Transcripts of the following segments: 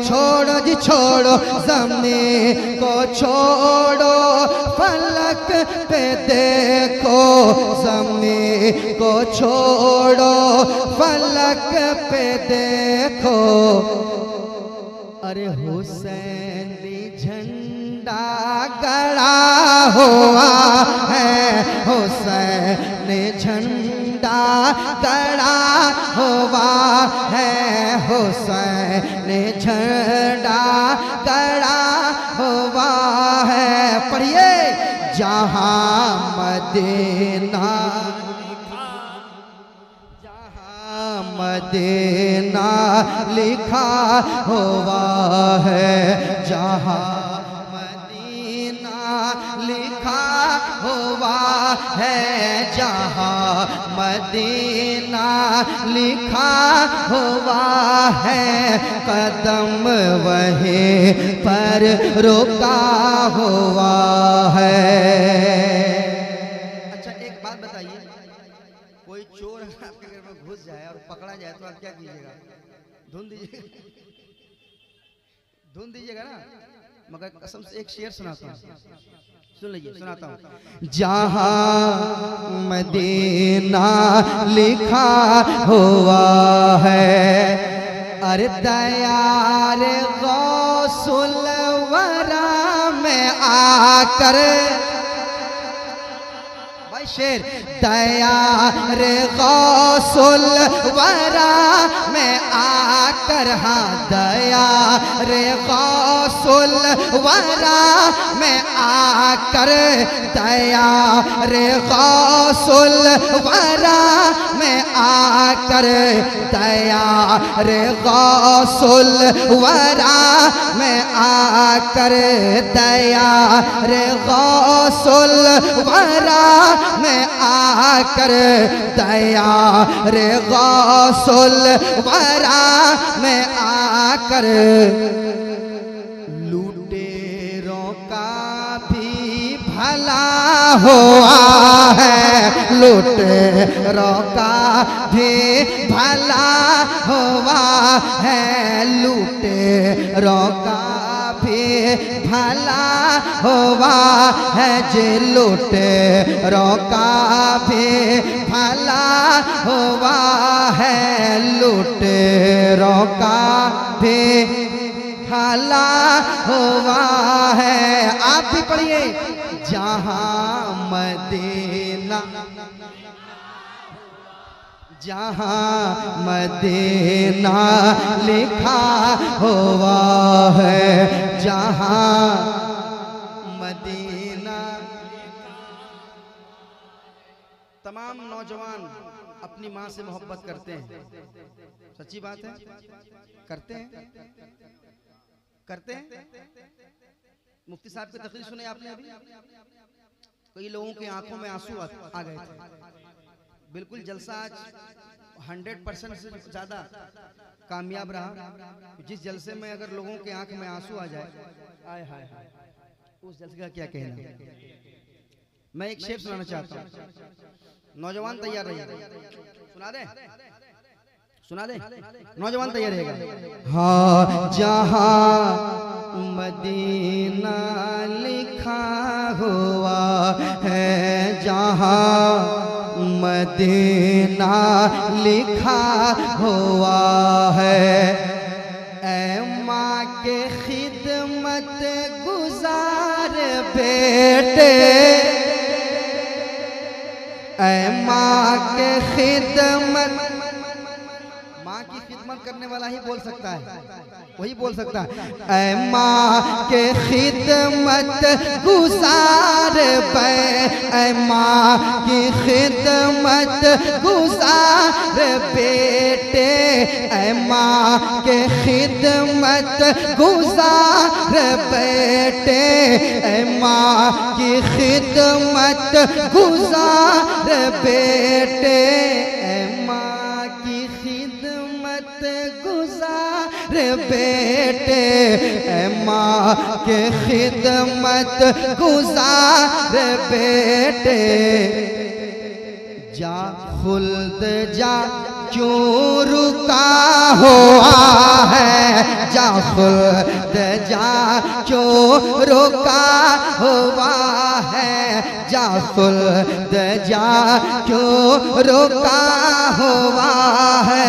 छोड़ो जी छोड़ो, ज़मीं को छोड़ो, फलक पे देखो, ज़मीं को छोड़ो, फलक पे देखो। अरे हुसैनी झंडा गड़ा हुआ है, हुसैनी झंडा गड़ा हुआ है, हुसैनी झंडा गड़ा हुआ है। पढ़िए, जहाँ मदीना, मदीना लिखा हुआ है, जहाँ मदीना लिखा हुआ है, जहाँ मदीना लिखा हुआ है, कदम वहीं पर रुका हुआ है। अच्छा एक बात बताइए, कोई चोर आपके घर में घुस जाए और पकड़ा जाए तो आप क्या कीजिएगा? धुन दीजिएगा, धुन दीजिएगा ना। मगर कसम से एक शेर सुनाता हूँ, सुन लीजिए, सुनाता हूँ। जहाँ मदीना लिखा हुआ है, अरे दयार गौसुल वरा में आकर, शेर, दयार गौसुल वरा में आकर, हाँ दयार गौसुल वरा में आकर, दयार गौसुल वरा में आकर, दयार गौसुल वरा में आकर, दयार गौसुल वरा में आकर, दयार गौसुल वरा में आकर, लुटेरों का भी भला हुआ है, लुटेरों का भी भला हुआ है, लुटेरों का भी भला हुआ है, जे लुटेरों का भी भला हुआ है, लुटेरों का भी भला हुआ है। आप भी पढ़िए, जहाँ मदीना, जहाँ मदीना लिखा हुआ है, जहाँ मदीना। तमाम नौजवान अपनी माँ से मोहब्बत करते हैं, सच्ची बात है, करते हैं, करते हैं। मुफ्ती साहब की तकरीर सुने आपने अभी? कई लोगों की आंखों में आंसू आ गए थे। बिल्कुल जलसा आज 100% से ज्यादा कामयाब रहा। जिस जलसे में अगर लोगों के आंख में आंसू आ जाए, आय हाय हाय, उस जलसे का क्या कहना। मैं एक शेर सुनाना चाहता हूँ, नौजवान तैयार रहिए। सुना दे, सुना दे, नौजवान तैयार रहेगा। हाँ, जहाँ मदीना लिखा हुआ है, जहाँ मदीना लिखा हुआ है, ऐ माँ के खिदमत गुजार बेटे, ऐ माँ के खिदमत, माँ की खिदमत करने वाला ही बोल सकता है, वही बोल सकता है। ऐ माँ के खिदमत गुजार पे, ऐ माँ की खिदमत गुजार बेटे, ऐ माँ के खिदमत गुजार बेटे, ऐ माँ की खिदमत गुजार बेटे, ऐ माँ की खिदमत गुजार बेटे, ऐ माँ के खिदमत गुजार बेटे। जा खुल्द जा क्यों रुका हुआ है, जा जा खुल्द जा क्यों रोका हुआ है, जा खुल्द जा क्यों रोका हुआ है।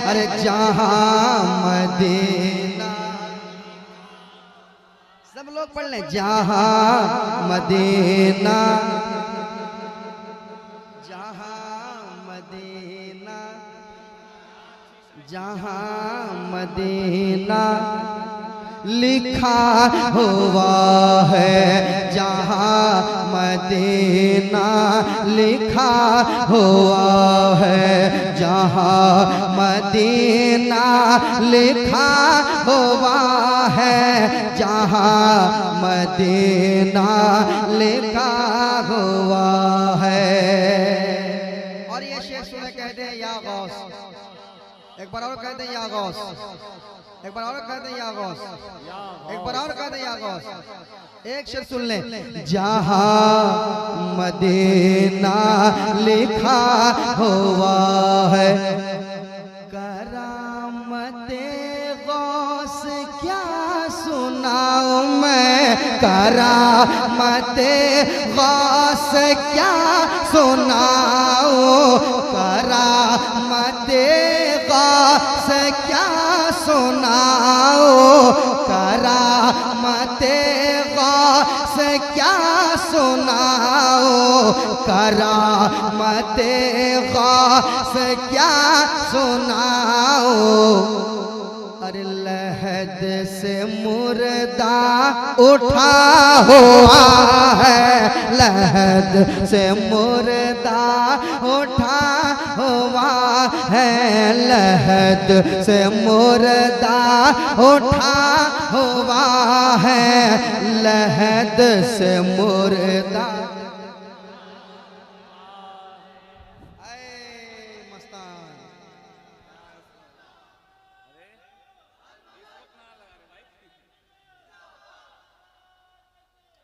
अरे जहाँ मदीना, सब लोग पढ़ लें, जहाँ मदीना, जहाँ मदीना, जहाँ मदीना लिखा हुआ है, जहाँ मदीना लिखा हुआ है, जहाँ मदीना लिखा हुआ है, जहाँ मदीना लिखा हुआ है। और ये शेर सुने कहते हैं या गौस, एक बार और कहते हैं या गौस, एक बार और कहते हैं या गौस, एक बार और कहते हैं या गौस। एक शेर सुन लें, जहाँ मदीना लिखा हुआ है, करामते गौस क्या सुनाऊं मैं, करामते गौस क्या सुनाऊं, करामते गौस क्या सुनाओ, करामते गौस क्या सुनाओ, करामते गौस क्या सुनाओ। अरे लहद से मुर्दा उठा हुआ है, लहद से मुर्दा उठा हुआ है, लहद से मुर्दा उठा हुआ है, लहद से मुर्दा।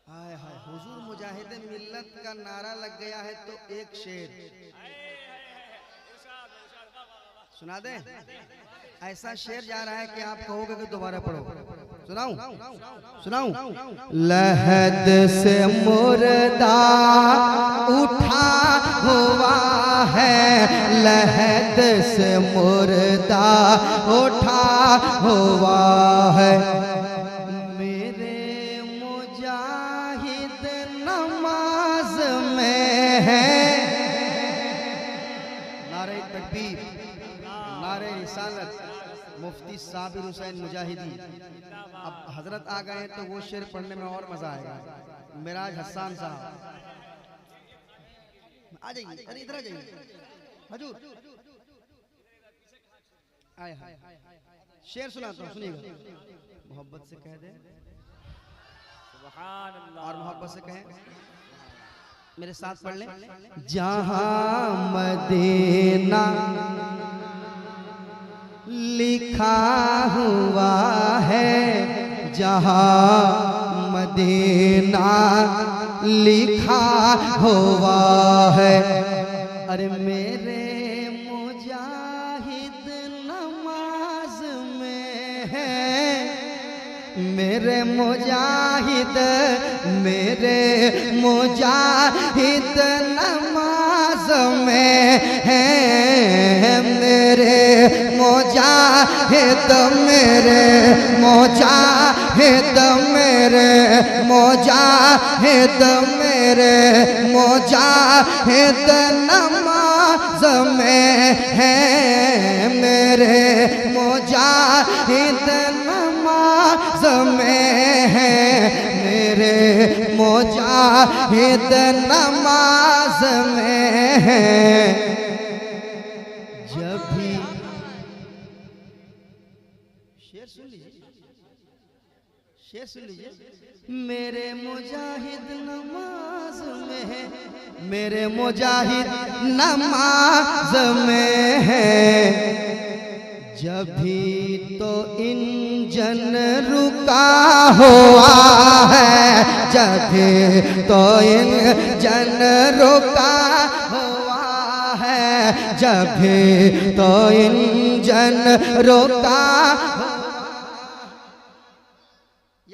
हाय हाय, हुजूर मुजाहिद मिल्लत का नारा लग गया है तो एक शेर सुना दे। ऐसा शेर जा रहा है कि आप कहोगे कि दोबारा पढ़ो। सुनाऊं सुनाऊं, लहद से मुर्दा उठा हुआ है, लहद से मुर्दा उठा हुआ है, मेरे मुजाहिद नमाज में है। नारे तकबीर, नारे रिसालत, मुफ्ती साबिर हुसैन मुजाहिदी। अब हजरत आ गए तो वो शेर पढ़ने में और मजा आएगा। मिराज हसन साहब आ जाइए, अरे इधर आ जाइए हजूर। आए हाय, शेर सुनाता हूँ, सुनिएगा। मोहब्बत से कह दे सुभान अल्लाह, और मोहब्बत से कहें, मेरे साथ पढ़ लें। जहाँ मदीना लिखा हुआ है, जहाँ मदीना लिखा हुआ है, अरे मेरे मुजाहिद नमाज में है, मेरे मुजाहिद, मेरे मुजाहिद नमाज में है, मेरे मुजाहिद, मेरे मुजाहिद, मेरे मुजाहिद, मेरे मुजाहिद नमाज में है, मेरे मुजाहिद नमाज में है, मेरे मुजाहिद नमाज में है। जब भी शेर सुन लीजिए, शेर सुन लीजिए, मेरे मुजाहिद नमाज में है, मेरे मुजाहिद नमाज में है, जब भी तो इंजन रुका हुआ है, जब भी तो इंजन रुका हुआ है, जब भी तो इंजन रुका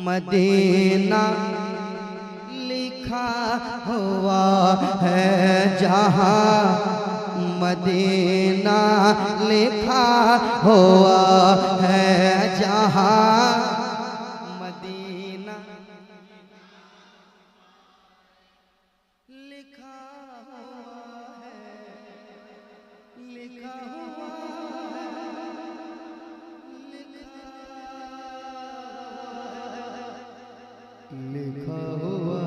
मदीना लिखा हुआ है जहाँ, मदीना लिखा हुआ है जहाँ, मदीना लिखा हुआ है, लिखा हुआ है, लिखा हुआ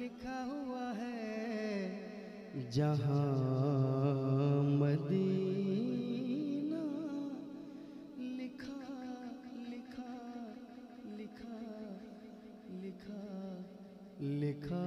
लिखा हुआ है जहाँ, मदीना लिखा लिखा लिखा लिखा लिखा